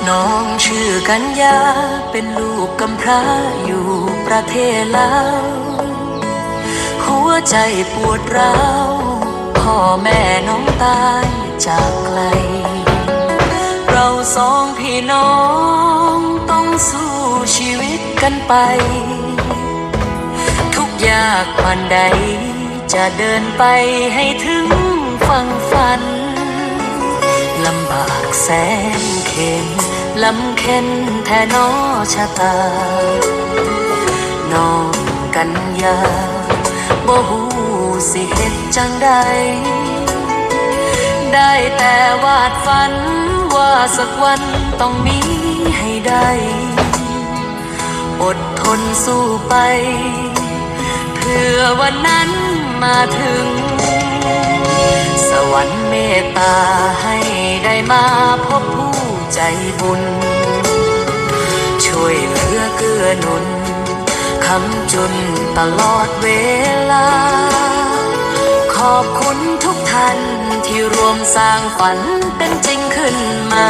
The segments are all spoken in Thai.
น้องชื่อกัญญาเป็นลูกกำพร้าอยู่ประเทศลาวหัวใจปวดร้าวพ่อแม่น้องตายจากไกลเราสองพี่น้องต้องสู้ชีวิตกันไปทุกยากปานใดจะเดินไปให้ถึงฝั่งฝันลำบากแสนเข็ญลำเค็ญแท้น้อชะตาน้องกัญญาบ่ฮู้สิเฮ็ดจังใดได้แต่วาดฝันว่าสักวันต้องมีให้ได้อดทนสู้ไปเพื่อวันนั้นมาถึงสวรรค์เมตตาให้ได้มาพบผู้ใจบุญช่วยเหลือเกื้อหนุนคำจุนตลอดเวลาขอบคุณทุกท่านที่รวมสร้างฝันเป็นจริงขึ้นมา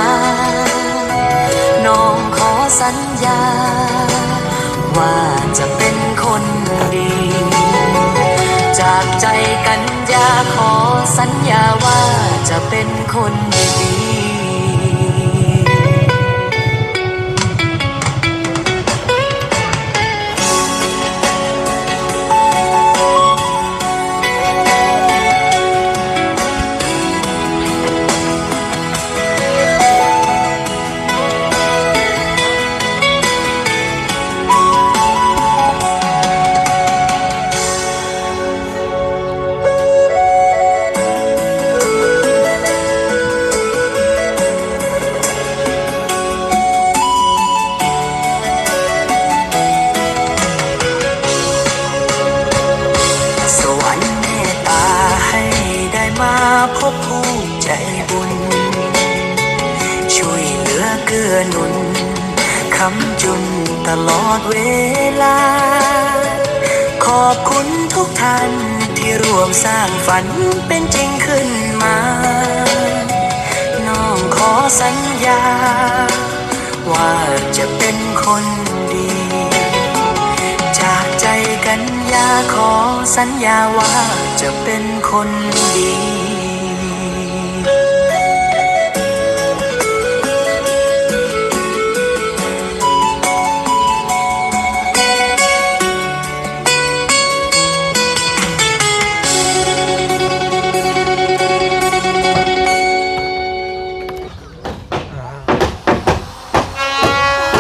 น้องขอสัญญาว่าจะเป็นคนดีจากใจกัญญาขอสัญญาว่าจะเป็นคนดีพบผู้ใจบุญช่วยเหลือเกื้อหนุนคำจุนตลอดเวลาขอบคุณทุกท่านที่ร่วมสร้างฝันเป็นจริงขึ้นมาน้องขอสัญญาว่าจะเป็นคนดีจากใจกัญญาขอสัญญาว่าจะเป็นคนดี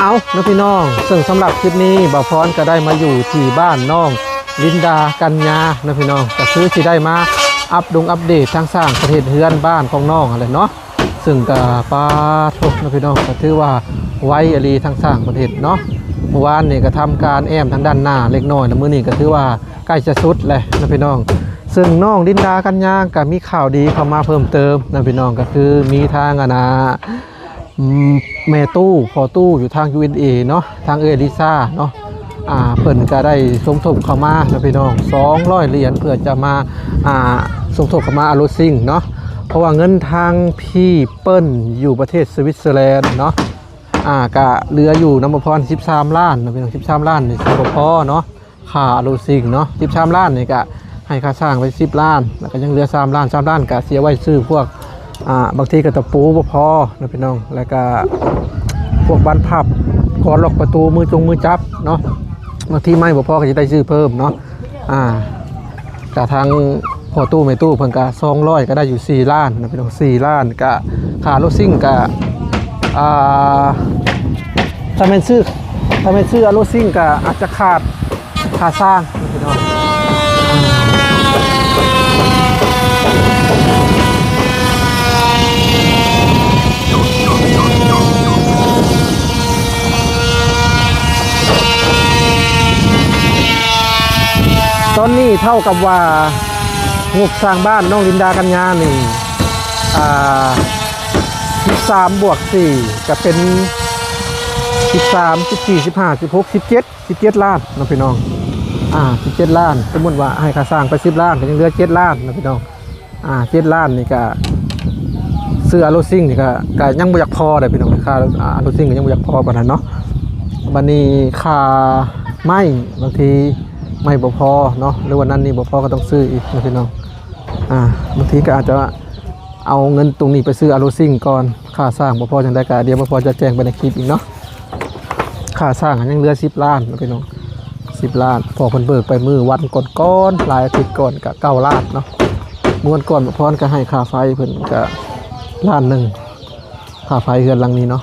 เอานะพี่น้องซึ่งสำหรับคลิปนี้บ่าวพรก็ได้มาอยู่ที่บ้านน้องลินดากัญญานะพี่น้องก็คือที่ได้มาอัปเดตทางสร้างประเทศเฮือนบ้านของน้องอะไรเนาะซึ่งก็ปาทุกนะพี่น้องก็ถือว่าไว้อลีทางสร้างประเทศเนาะเมื่อวานนี่ก็ทำการแอมทางด้านหน้าเล็กน้อยนะมื้อนี้ก็ถือว่าใกล้จะสุดเลยนะพี่น้องซึ่งน้องลินดากัญญาก็มีข่าวดีเข้ามาเพิ่มเติมนะพี่น้องก็คือมีทางแม่ตู้พอตู้อยู่ทาง UNA เนาะทางเอลิซ่าเนาะเพิ่นก็ได้สมทบเข้ามานะพี่น้อง200เหรียญเพื่อจะมาสมทบเข้ามาอารุซิ่งเนาะเพราะว่าเงินทางพี่เปิ้ลอยู่ประเทศสวิตเซอร์แลนด์เนาะก็เหลืออยู่น้ำมันพร13ล้านนะพี่น้อง13ล้านนี่สิบ่พอเนาะค่าอารุซิ่งเนาะ13ล้านนี่ก็ให้ค่าสร้างไป10ล้านแล้วก็ยังเหลือ3ล้านก็เสียไว้ซื้อพวกบางทีก็ตะปูบ่พอนะพี่น้องแล้วก็พวกบานพับก่อนล็อกประตูมือจับเนาะบางทีไม่บ่พอก็จะได้ซื้อเพิ่มเนาะแต่ทางพอตู้ไม่ตู้เพิ่นก็200ก็ได้อยู่4ล้านนะพี่น้อง4ล้านก็ค่ารถซิ่งก็ถ้าแม่นซื้อรถซิ่งก็อาจจะขาดค่าสร้างนะพี่น้องตอนนี้เท่ากับว่างบสร้างบ้านน้องลินดากัญญานี่13 บวก 4จะเป็น13 14 15 16 17ล้านนะพี่น้อง17ล้านสมมติว่าให้ค่าสร้างไป10ล้านก็ยังเหลือ7ล้านนะพี่น้อง7ล้านนี่ก็ ซื้ออารูซิ่งนี่ก็ยังบ่อยากพอได้พี่น้องค่าอารูซิ่งก็ยังบ่อยากพอปานนั้นเนาะบัดนี้ค่าไม้บางทีไม่บ่พอเนาะหรือวันนั้นนี่บ่พอก็ต้องซื้ออีกนะพี่น้องบางทีก็อาจจะเอาเงินตรงนี้ไปซื้ออารูซิ่งก่อนค่าสร้างบ่พอจังได๋ก็เดี๋ยวบ่พอจะแจ้งไปในคลิปอีกเนาะค่าสร้างยังเหลือ10 ล้านนะพี่น้อง10 ล้านพอเพิ่นเบิกไปมื้อวันก่อนๆหลายอาทิตย์ก่อนก็9 ล้านเนาะมื้อก่อนบ่พรก็ให้ค่าไฟเพิ่นก็ล้านหนึ่งค่าไฟเรือนหลังนี้เนาะ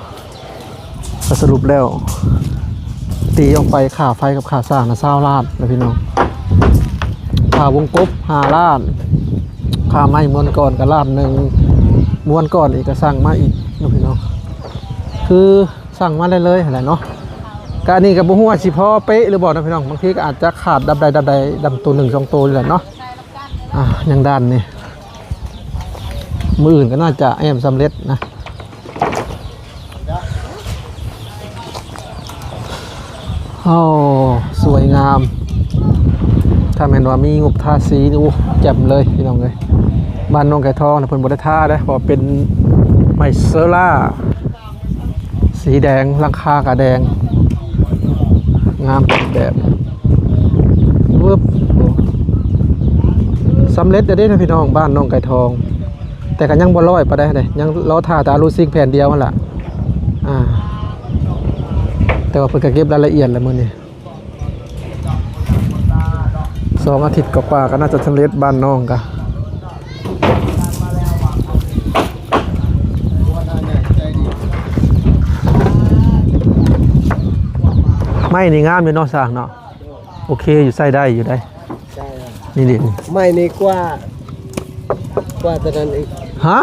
สรุปแล้วตีออกไปค่าไฟกับค่าสร้างนะ20 ล้านนะพี่น้องค่าวงกบ5 ล้านค่าไม้ม้วนก่อนก็ล้านหนึ่งม้วนก่อนอีกก็สั่งมาอีกนะพี่น้องคือสั่งมาได้เลยอะไรเนาะก็อันนี้ก็บ่ฮู้ว่าสิพอเป๊ะหรือบ่นะพี่น้องบางทีก็อาจจะขาดดับใดดำตัว1 2ตัวนี่แหละเนาะยังด้านนี่มืออื่นก็น่าจะแอมสำเร็จนะโอ้สวยงามถ้าแม่นว่ามีงบทาสีนี่แจ่มเลยพี่น้องเลยบ้านน้องไก่ทองนะเพิ่นบ่ได้ทาเด้เพราะเป็นไม้เซอร่าสีแดงหลังคากะแดงงามแบบวึบสำเร็จได้นะพี่น้องบ้านน้องไก่ทองแต่ก็ยังบ่ร้อยปานใดเด้ยังรอท่าแต่อารูซิ่งแผ่นเดียวนั่นล่ะแต่ว่าเพิ่นก็เก็บรายละเอียดแล้วมื้อนี้2 อาทิตย์กว่าก็น่าจะสำเร็จบ้านน้องก็ไม่นี่งามอยู่เนาะสร้างเนาะโอเคอยู่ใส่ได้อยู่ได้ใช่นี่ดิไม่นี่กว่าตอนนั้นอีกฮะ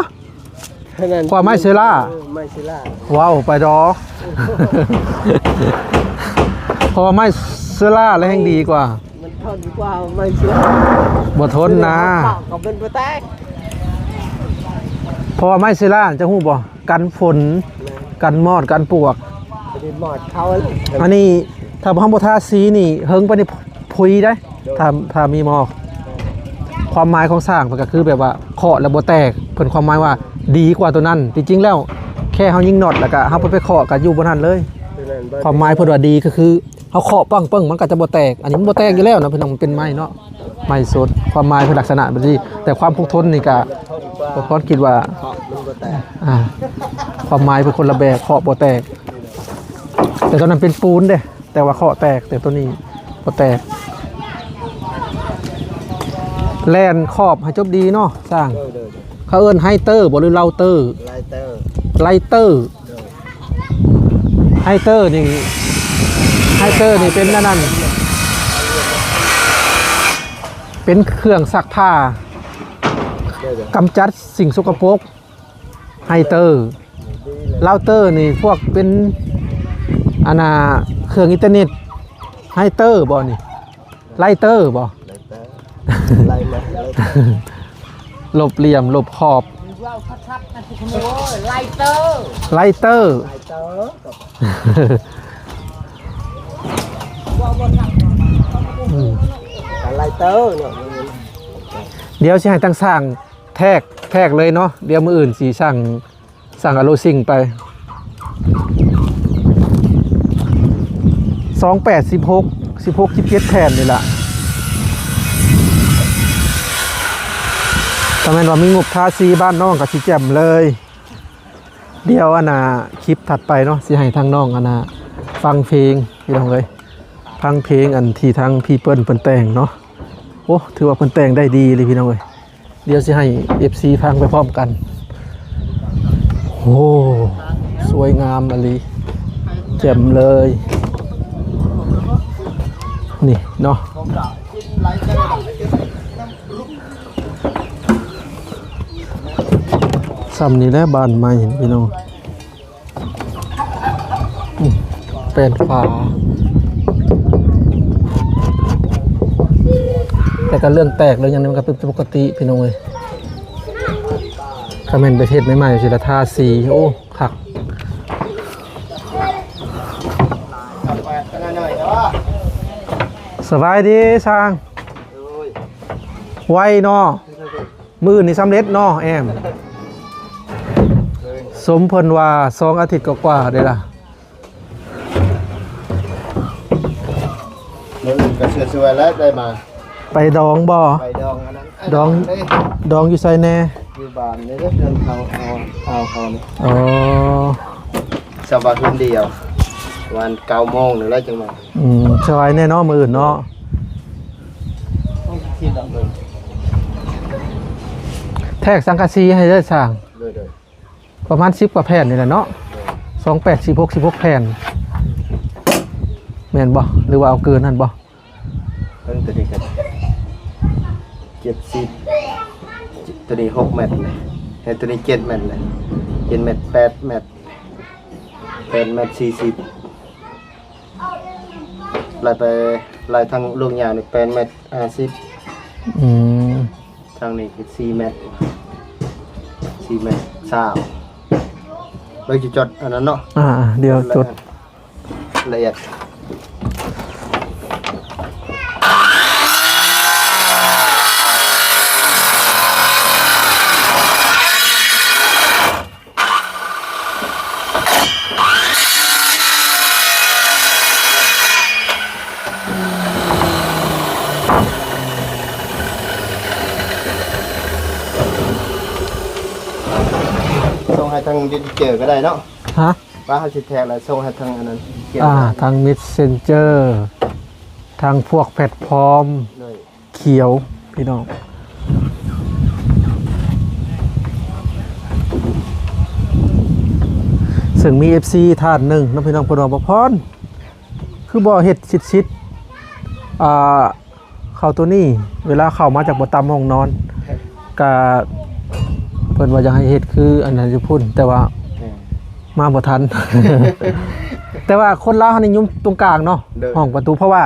กว่าไม้เซล่าไม้เซล่าว้าวไปดอ พอไม้เซล่าแล้วแห่งดีกว่ามันทนกว่าไม้เซล่าบ่ทนนะก็เป็นบ่แตกพอไม้เซล่าจะฮู้บ่กันฝนกันมอดกันปวกหมอดเขาอันนี้ถ้าบ่ทำบ่ทาสีนี่เฮิงไปนี่พุยได้ถ้ามีหมอกความหมายของสร้างมันก็คือแบบว่าเคาะแล้วบ่แตกเพิ่นความหมายว่าดีกว่าตัวนั้นจริงๆแล้วแค่เฮายิงน็อตแล้วก็เฮาไปเคาะก็อยู่บ่นั่นเลยความหมายเพิ่นว่าดีก็คือเฮาเคาะปังๆมันก็จะบ่แตกอันนี้มันบ่แตกอยู่แล้วนะพี่น้องมันเป็นไม้เนาะไม้สดความหมายคือลักษณะแบบนี้แต่ความคงทนนี่ก็บ่พอคิดว่ามันบ่แตกความหมายเป็นคนละแบบเคาะบ่แตกแต่ตอนนั้นเป็นปูนเด้แต่ว่าเคาะแตกแต่ตัวนี้บ่แตกแลนขอบให้จบดีเนาะสร้างเขาเอิ้นไฮเตอร์บ่หรือเราเตอร์ไลเตอร์ไฮเตอร์นี่เป็นนั่นเป็นเครื่องซักผ้ากำจัดสิ่งสกปรกไฮเตอร์เราเตอร์นี่พวกเป็นเครื่องอินเทอร์เน็ตไฮเตอร์บ่นี่ไลเตอร์บ่หลบเหลี่ยมหลบขอบไลเตอร์ไลเตอร์เดี๋ยวสิให้ตั้งสร้างแทกเลยเนาะเดี๋ยวมื้ออื่นสิสั่งอารูซิ่งไป28 16 17แผ่นนี่ล่ะถ้าแม่นว่ามีงบทาสีบ้านน้องก็สิแจ่มเลยเดี๋ยวคลิปถัดไปเนาะสิให้ทางน้องฟังเพลงพี่น้องเอ้ยฟังเพลงอันที่ทางพี่เปิ้นแต่งเนาะโอ้ถือว่าเพิ่นแต่งได้ดีเลยพี่น้องเอ้ยเดี๋ยวสิให้ FC ฟังไปพร้อมกันโอ้สวยงามอะลีแจ่มเลยนี่เนาะซ้ำนี่แหละบ้านใหม่พี่น้องเป็นฝาแต่ก็เรื่องแตกเลยยังมันก็เป็นปกติพี่น้องเลยคอมเมนต์ประเทศใหม่ๆสิละทาสีโอ้คักสบายดีช่างไวเนาะมือนี่สำเร็จเนาะแอม สมเพิ่นว่า2อาทิตย์กว่าๆได้ล่ะ มื้ออื่นก็เชื่อๆแล้วได้มา ไปดองบ่ ไปดองอันนั้น ดอง เอ้ย ดองอยู่ไสแน่ อยู่บ้านนี่เด้อเดินเขานี่ อ๋อ สบายคนเดียววัน9โมงหรืออะไรจังมา สบายแน่เนาะมื้ออื่นเนาะ ต้องคิดเอาเลย แทกสังกะสีให้เด้อสร้าง เลย ประมาณ10กว่าแผ่นนี่แหละเนาะ28 16แผ่นแม่นบ่หรือว่าเอาเกินนั่นบ่ เพิ่นตัวนี้กัน70ตัวนี้6เมตรเลยให้ตัวนี้7เมตรเลย7เมตร8เมตร8เมตร40ไล่ไปไล่ทางลูกยาวนี่8เมตร50 อืม ทางนี้คือ4เมตร4เมตร3เราจะจดอันนั้นเนาะ เดี๋ยวจด ละเอียดส่งให้ทางดิจิเจอก็ได้เนาะ ฮะ ว่าเขาสิแท็กแล้วส่งให้ทางอันนั้นเขียน ทาง Messenger ทางพวกแพลตฟอร์ม เลย เขียวพี่น้องซึ่งมี FC ท่านหนึ่งน้องพี่น้องพนมพรคือบ่เฮ็ดชิดเข้าตัวนี้เวลาเข้ามาจากบ่ตามห้องนอนก็เพิ่นว่าอยากให้เฮ็ดคืออันนั้นอยู่พุ่นแต่ว่ามาบ่ทัน แต่ว่าคนลาวเฮานิยมตรงกลางเนาะห้องประตูเพราะว่า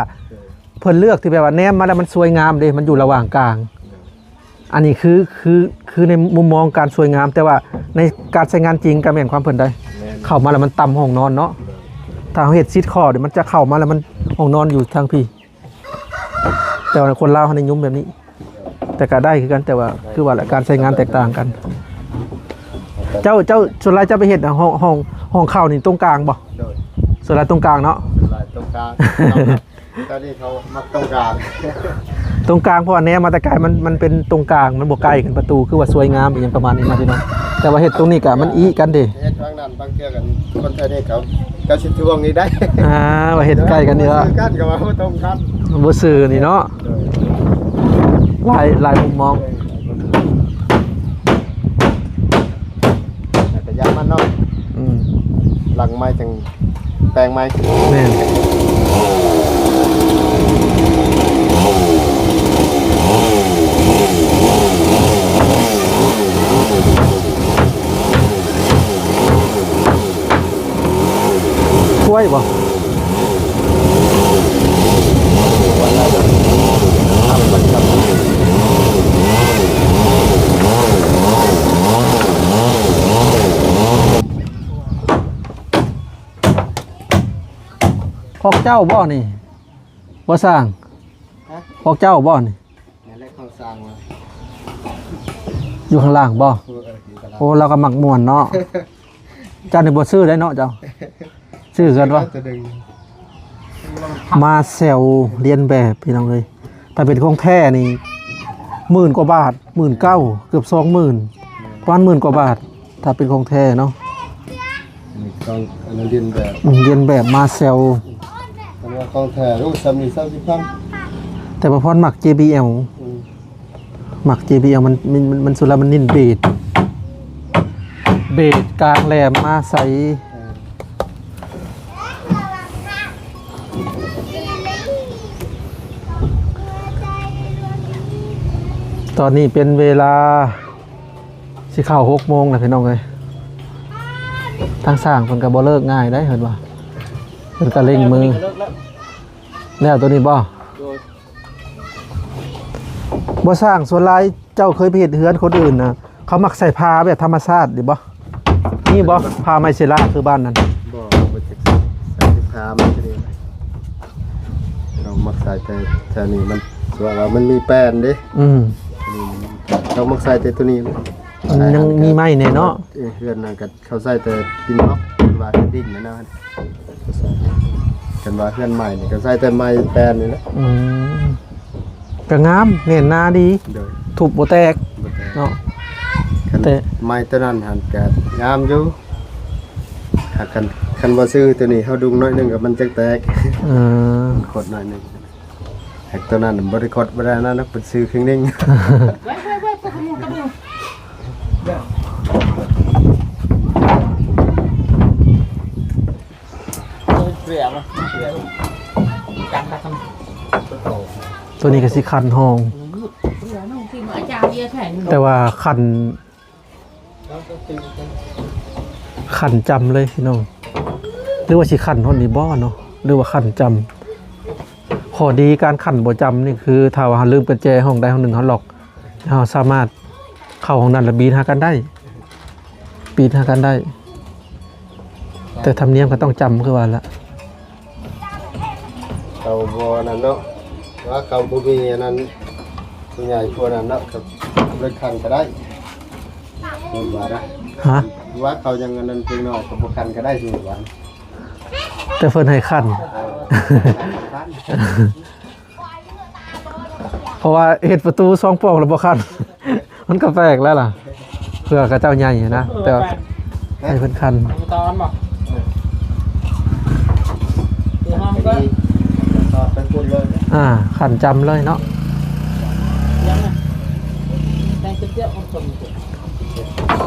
เพิ่นเลือกที่แบบว่าแนมมาแล้วมันสวยงามเด้มันอยู่ระหว่างกลาง อันนี้คือในมุมมองการสวยงาม แต่ว่าในการใช้งานจริงก็แม่นความเพิ่นได้เข้ามาแล้วมันต่ำห้องนอนเนาะถ้าเฮ็ดซิดคอเดี๋ยวมันจะเข้ามาแล้วมันห้องนอนอยู่ทางพี่แต่ว่าคนลาวเฮานิยมแบบนี้ แต่ก็ได้คือกันแต่ว่าคือว่าแหละการใช้งานแตกต่างกัน เจ้าส่วนไรเจ้าไปเฮ็ดห้องเข้านี่ตรงกลางบ่ โดย ส่วนไรตรงกลางเนาะ ลายตรงกลางตอนนี้เขามักตรงกลาง ตรงกลางเพราะว่าแนวมาแต่ไกลมันเป็นตรงกลางมันบ่ใกล้กันประตูคือว่าสวยงามอีหยังประมาณนี้นะพี่น้องแต่ว่าเฮ็ดตรงนี้ก็มันอีกันเด้ เฮ็ดบางนั้นบางเทื่อกันคนไทยนี่เขาสิทวงนี้ได้ ว่าเฮ็ดใกล้กันนี่ว่า ซื้อกันก็ว่าบ่ตรงกัน บ่ซื่อนี่เนาะหลายมุมมอง แต่ยามันเนาะ อืม หลังไม้จังแปลงไม้ แม่นช่วยบ่ พอกเจ้าบ่อนี่บ่สร้างพอกเจ้าบ่อนี่ นั่นแหละเขาสร้างมา อยู่ข้างล่างบ่ อยู่กับเรา โอ้เราก็มักม่วนเนาะ เจ้านี่บ่ซื้อได้เนาะเจ้าซื้อกันวะ จะดึง มาแซวเรียนแบบพี่น้องเลยแต่เป็นของแท้นี่10,000 กว่าบาท 19,000เกือบ 20,000ประมาณ10,000 กว่าบาท ถ้าเป็นของแท้เนาะ นี่ต้องอันนั้นเรียนแบบ เรียนแบบมาแซว อันว่าของแท้รูปซ้ำนี่ซ้ำสิครับ แต่ว่าพรมัก JBL หมัก JBL มันสุดแล้วมันนิ่นเบสกลางแหลมมาใสตอนนี้เป็นเวลาสิเข้า6 โมงแล้วพี่น้องเลยทางสร้างเพิ่นก็บ่เลิกง่ายได้เห็นว่าเพิ่นก็เร่งมือแล้วตัวนี้บ่สร้างส่วนหลายเจ้าเคยไปเฮ็ดเฮือนคนอื่นนะเขามักใส่ผ้าแบบธรรมชาติดิบ่นี่บ่ผ้าไมเซล่าคือบ้านนั้น บ่บ่จักใส่สิขามันจะได้เรามักใส่แต่แถวนี้มันส่วนว่ามันมีแป้นเด้ อืม เรามักใส่แต่ตัวนี้ มันยังมีไม้แน่เนาะ เฮือนนั่นก็เขาใส่แต่ดินเนาะว่าดินนะนะกันว่าเฮือนใหม่นี่ก็ใส่แต่ไม้แปลนนี่แหละ ก็งามเน่นหน้าดี โดย ถูกบ่แตกเนาะ แต่ ไม้ตัวนั้นหันก็งามอยู่หากคันบ่ซื้อตัวนี้เฮาดุงน้อยหนึงก็มันจักแตก ขดหน่อยหนึงแฮกตัวนั้นบ่ได้ขดบ่ได้นั่นนะเป็นซื้อครึ่งนึง ตัวนี้ก็สิคันห้อง แต่ว่าคันจำเลยพี่น้องหรือว่าสิคันห้องนี้บ่เนาะหรือว่าคันจำข้อดีการคันบ่จำนี่คือถ้าว่าเราลืมกุญแจห้องใดห้องหนึ่งเราล็อกเราสามารถเข้าห้องนั้นแล้วปีนหากันได้ แต่ธรรมเนียมก็ต้องจำคือว่าละ เขาบ่นั่นเนาะว่าเขาบ่มีอันนั้นส่วนใหญ่พวกนั้นเนาะกับเลิกคันก็ได้ว่านะ ฮะ ว่าเขายังอันนั้นเพียงน้อยก็บ่คันก็ได้สิว่า แต่เพิ่นให้คัน เพราะว่าเฮ็ดประตู2ปอกแล้วบ่คัน มันก็แปลกแล้วล่ะ เพื่อกระเจ้าใหญ่นะแต่ว่าให้เพิ่นคัน ตอนบอกตัวห้องก็ ตอดไปพูดเลย คันจำเลยเนาะ ยังไงแต่งเตี้ยของผม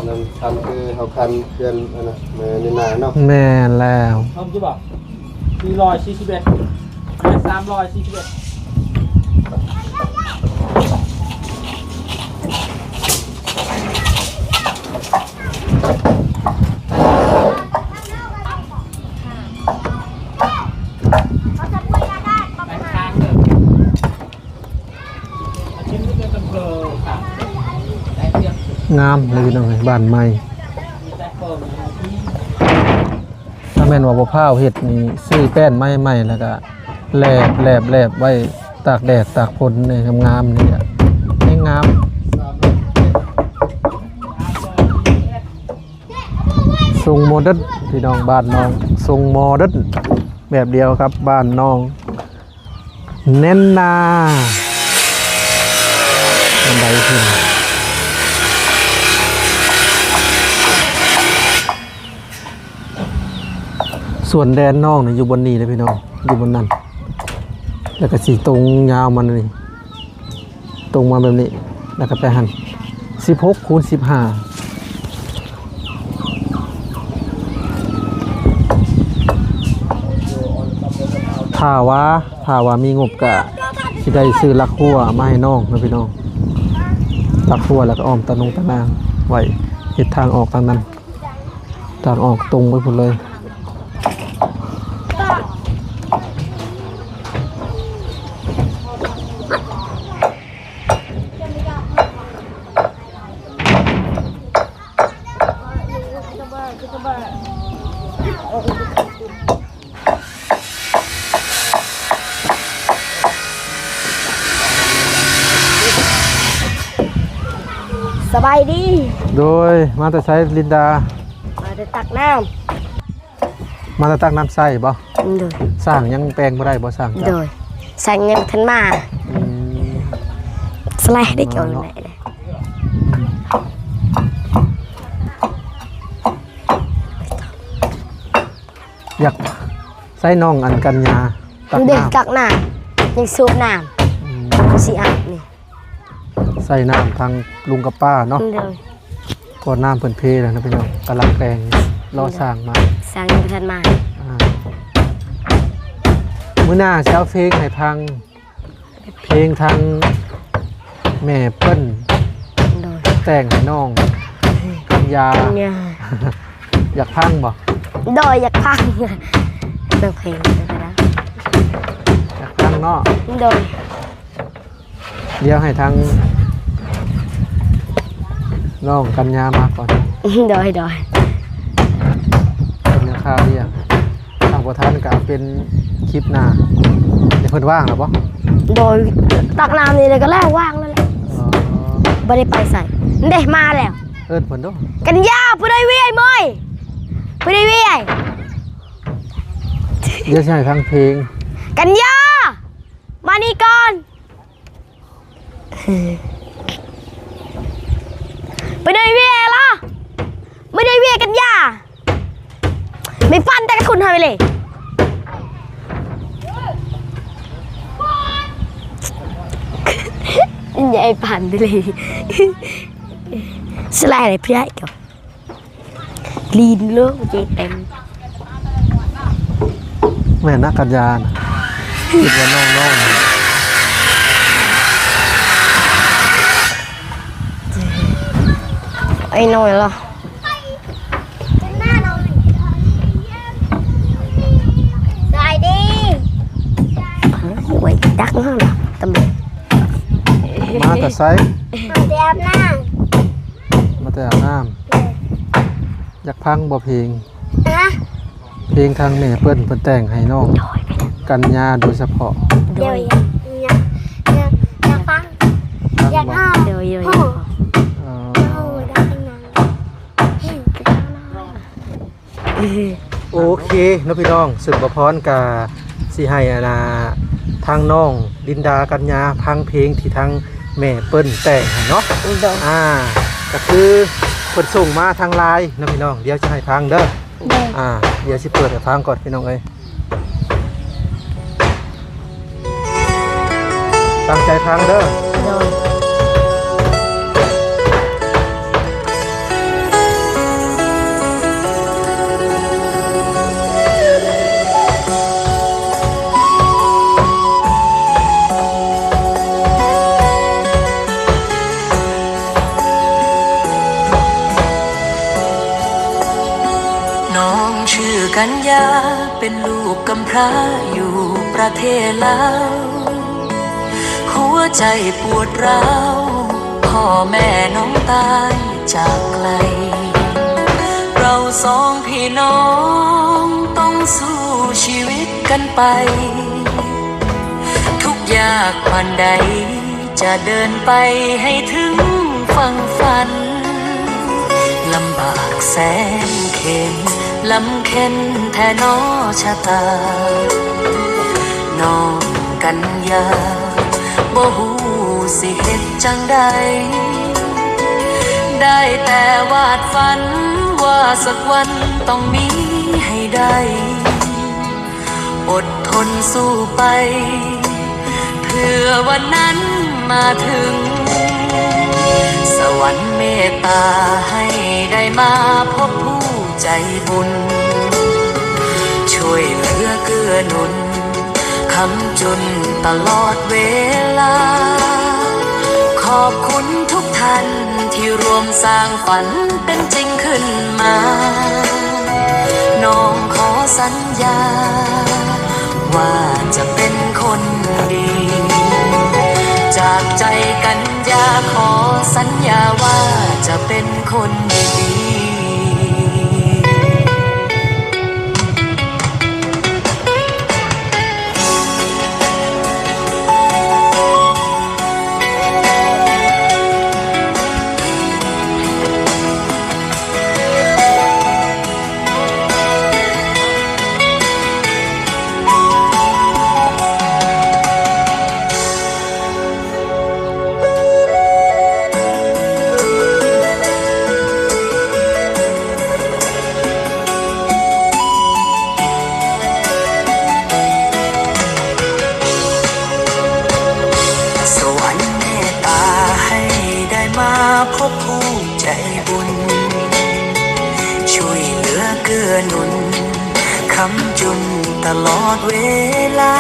นั่นทำคือเขาคันเพื่อนอันน่ะมื้อนี้นาเนาะ แม่นแล้ว ผมจะบอก441 341 ไปทางเดิมอาชีพนี้เป็นเพลค่ะได้เทียบ งามเลยพี่น้องเอ้ยบ้านใหม่ มีแต่เปิดที่ ถ้าแม่นว่าบ่พร้าวเฮ็ดนี่ซื้อแป้นไม้ใหม่แล้วก็แลบไว้ตากแดดตากฝนนี่งามๆนี่อ่ะให้งามทรงโมเดิร์นพี่น้องบ้านน้องทรงโมเดิร์นแบบเดียวครับบ้านน้องแน่นนาบันไดขึ้นส่วนแดนน้องเนี่ยอยู่บนนี้เลยพี่น้องอยู่บนนั้นแล้วก็สีตรงยาวมันนี่ตรงมาแบบนี้แล้วก็ไปหัน16 คูณ 15ถ้าว่ามีงบก็สิได้ซื้อลักหัวมาให้น้องนะพี่น้องลักหัวแล้วก็อ้อมตะนางไว้เฮ็ดทางออกทางนั้นทางออกตรงไปหมดเลย สบายดี โดยมาแต่ใช้ลินดา มาได้ตักน้ มาแต่ตักน้ำใส่บ่ ำโดย สร้างยังแปลงบ่ได้บ่สร้างจ้ะ โดยใส่เงินทันมา อืม สไลด์ได้เกี่ยวไหนเลย อยากใส่น้องอันกันยาตัก เด็ก น้ำ ตักน้ำยังสูบน้ำสีอาบนี่ ใส่น้ำทางลุงกับป้าเนาะ โดย ก่อนน้ำเพิ่นเพแล้วนะพี่น้องกำลังแปลงรอสร้างมา ใส่เงินทันมา มื้อหน้าสิเอาเพลงให้ทางเพลงทางแม่เปิ้น โดย แต่งให้น้องกันยา เนี่ย อยากพังบ่ โดยอยากพังเลิกเพลงเลยนะ อยากพังเนาะ โดย เดี๋ยวให้ทางน้องกันยามาก่อน โดยโดย เป็นราคาเรียกทางประธานก็เป็นคลิปหน้าเดี๋ยวเพิ่นว่างแล้วบ่ โดยตักน้ำนี่เลยก็แล้วว่างแล้วแหละ อ๋อ ไม่ได้ไปใส่เด็มาแล้ว เ อิ้นเพิ่นเด้อ กันยาผู้ใดเวียมอยผู้ใดเวีย เดี๋ยวสิให้ฟังเพลง กันยามานี่ก่อนผู้ใดเวียล่ะไม่ได้เวียกันยาไม่ฟันแต่กับคุณทำไปเลยใหญ่ผ่านไปเลยสลายอะไรเพื่อนกับลีนเลือกเจเต็ม แม่นักกัญญาน่ะคิดว่าน้องๆน่ะ ไอ้หน่อยเหรอได้ดิไว้ดักห้องตำรวจ มาแต่ไซ เดี๋ยวหน้า มาแต่อาบน้ำอยากพังบ่เพลง ฮะ เพลงทางแม่เพิ่นแต่งให้น้องกัญญาโดยเฉพาะ เดี๋ยวฟัง ฟังบ่ เดี๋ยว เอ่อ โอเคเนาะพี่น้องสึกบ่พรกะสิให้อาณาทางน้องดินดากัญญาพังเพลงที่ทางแม่เปิ้นแต่งให้เนาะก็คือเพิ่นส่งมาทางไลน์เนาะพี่น้องเดี๋ยวจะให้ฟังเด้อเดี๋ยวสิเปิดให้ฟังก่อนพี่น้องเอ้ยตั้งใจฟังเด้อ น้องชื่อกัญญาเป็นลูกกำพร้าอยู่ประเทศลาวหัวใจปวดร้าวพ่อแม่น้องตายจากไกลเราสองพี่น้องต้องสู้ชีวิตกันไปทุกยากปานใดจะเดินไปให้ถึงฝั่งฝันลำบากแสนเข็ญลำเค็นแท้น้อชะตาน้องกัญญาบ่ฮู้สิเฮ็ดจังใดได้แต่วาดฝันว่าสักวันต้องมีให้ได้อดทนสู้ไปเพื่อวันนั้นมาถึงสวรรค์เมตตาให้ได้มาพบผู้ใจบุญช่วยเหลือเกื้อหนุนคำจุนตลอดเวลาขอบคุณทุกท่านที่รวมสร้างฝันเป็นจริงขึ้นมาน้องขอสัญญาว่าจะเป็นคนดีจากใจกัญญาขอสัญญาว่าจะเป็นคนดี พบผู้ใจบุญช่วยเหลือเกื้อหนุนคำจุนตลอดเวลา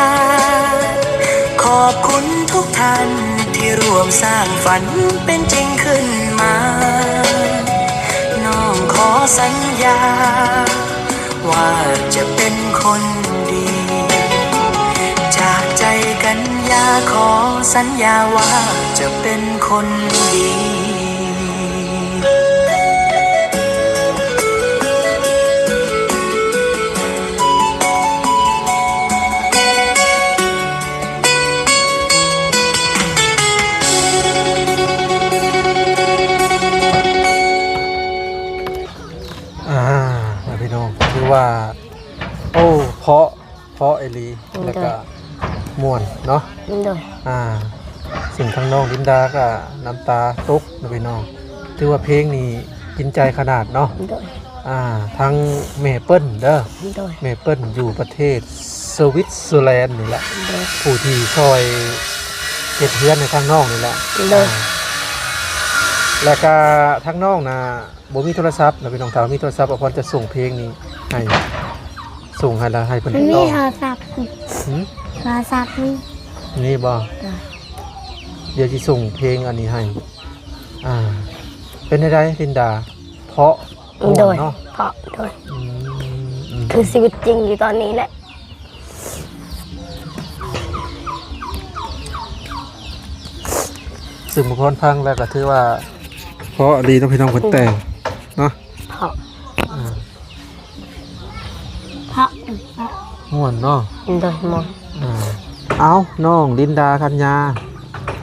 ขอบคุณทุกท่านที่ร่วมสร้างฝันเป็นจริงขึ้นมาน้องขอสัญญาว่าจะเป็นคนดีจากใจกัญญาขอสัญญาว่าจะเป็นคนดี โอ้เพราะไอหลีแล้วก็ม่วนเนาะ โดย สิ่งข้างนอกลินดาก็น้ำตาตกนะพี่น้องถือว่าเพลงนี้กินใจขนาดเนาะ โดย ทั้งเมเปิลเด้อ โดย เมเปิลอยู่ประเทศสวิตเซอร์แลนด์นี่แหละ โดย ผู้ที่ซอยเก็บเฮือนในทางนอกนี่แหละ โดย แล้วก็ทางนอกนะบ่มีโทรศัพท์นะพี่น้องถามมีโทรศัพท์อภรจะส่งเพลงนี้ให้ส่งให้แล้วให้เพิ่น มี ต่อ โทรศัพท์ หืม โทรศัพท์นี่ นี่บ่ จ้ะ เดี๋ยวสิส่งเพลงอันนี้ให้เป็นได้ลินดา เพราะ โดย เนาะ เพราะโดย อืม คือชีวิตจริงอยู่ตอนนี้แหละ ซึ่งบุคคลพังแล้วก็ถือว่า เพราะดีต้องพี่น้องคนแต่งเนาะ เพราะ อ่า เพราะ ม่วนเนาะ โดยมอง เอาน้องลินดากัญญา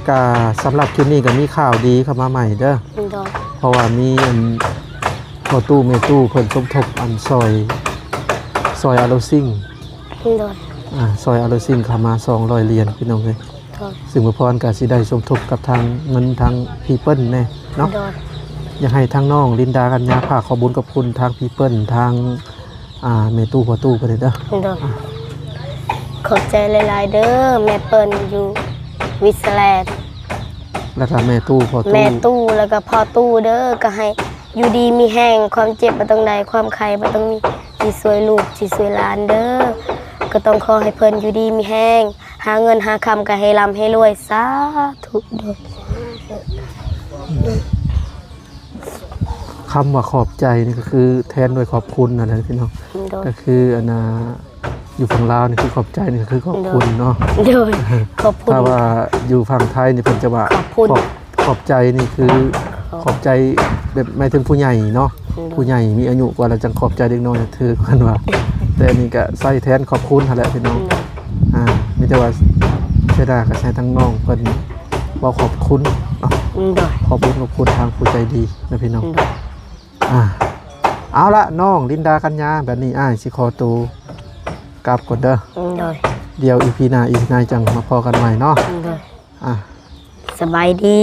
กะสำหรับคลิปนี้ก็มีข่าวดีเข้ามาใหม่เด้อ โดย เพราะว่ามีอันพอตู้เมตู้เพิ่นสมทบอันซอยอาโลซิง โดย ซอยอาโลซิงเข้ามา200เหรียญพี่น้องเอ้ย โดย ซึ่งบ่พรก็สิได้สมทบกับทางเงินทางพีเปิ้ลแน่เนาะ โดย อยากให้ทางน้องลินดากัญญาฝากขอบุญกับคุณทางพีเปิ้ลทางเมตู้พอตู้ไปเลยเด้อ โดยขอบใจหลายๆเด้อแม่เปิ้ลอยู่วิสแลนด์ แล้วก็แม่ตู้พอตู้ แม่ตู้แล้วก็พ่อตู้เด้อก็ให้อยู่ดีมีแห้งความเจ็บบ่ต้องใดความไข้บ่ต้องมีสิสวยลูกสิสวยหลานเด้อก็ต้องขอให้เพิ่นอยู่ดีมีแห้งหาเงินหาคำก็ให้ร่ำให้รวยสาธุเด้อ คำว่าขอบใจนี่ก็คือแทนด้วยขอบคุณนะพี่น้อง โดย ก็คืออยู่ฝั่งลาวนี่คือขอบใจนี่ก็คือขอบคุณเนาะ โดยขอบคุณ ถ้าว่าอยู่ฝั่งไทยนี่เพิ่นจะว่า ขอบคุณ ขอบใจนี่คือขอบใจแบบหมายถึงผู้ใหญ่เนาะผู้ใหญ่มีอายุกว่าเราจังขอบใจเด็กน้อยถือกันว่า แต่อันนี้ก็ใส่แทนขอบคุณหั่นแหละพี่น้องมีแต่ว่าเสียดายก็ใช้ทั้งน้องเพิ่นว่าขอบคุณเนาะ โดย ขอบคุณทางผู้ใจดีนะพี่น้อง โดย เอาละน้องลินดากัญญาแบบนี้สิขอตูกลับก่อนเด้อ โดย เดี๋ยวอีพีหน้าจังมาพอกันใหม่เนาะ โดย อ่ะ สบายดี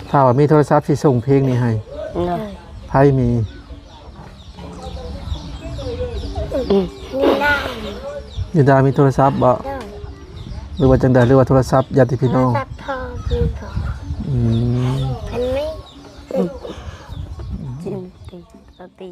ถ้าว่ามีโทรศัพท์ที่ส่งเพลงนี้ให้ โดย ไพ่มีลินดามีโทรศัพท์บ่หรือว่าจังใดหรือว่าโทรศัพท์ญาติพี่น้อง ตัดทอพี่พอ อืม อันนี้จินตี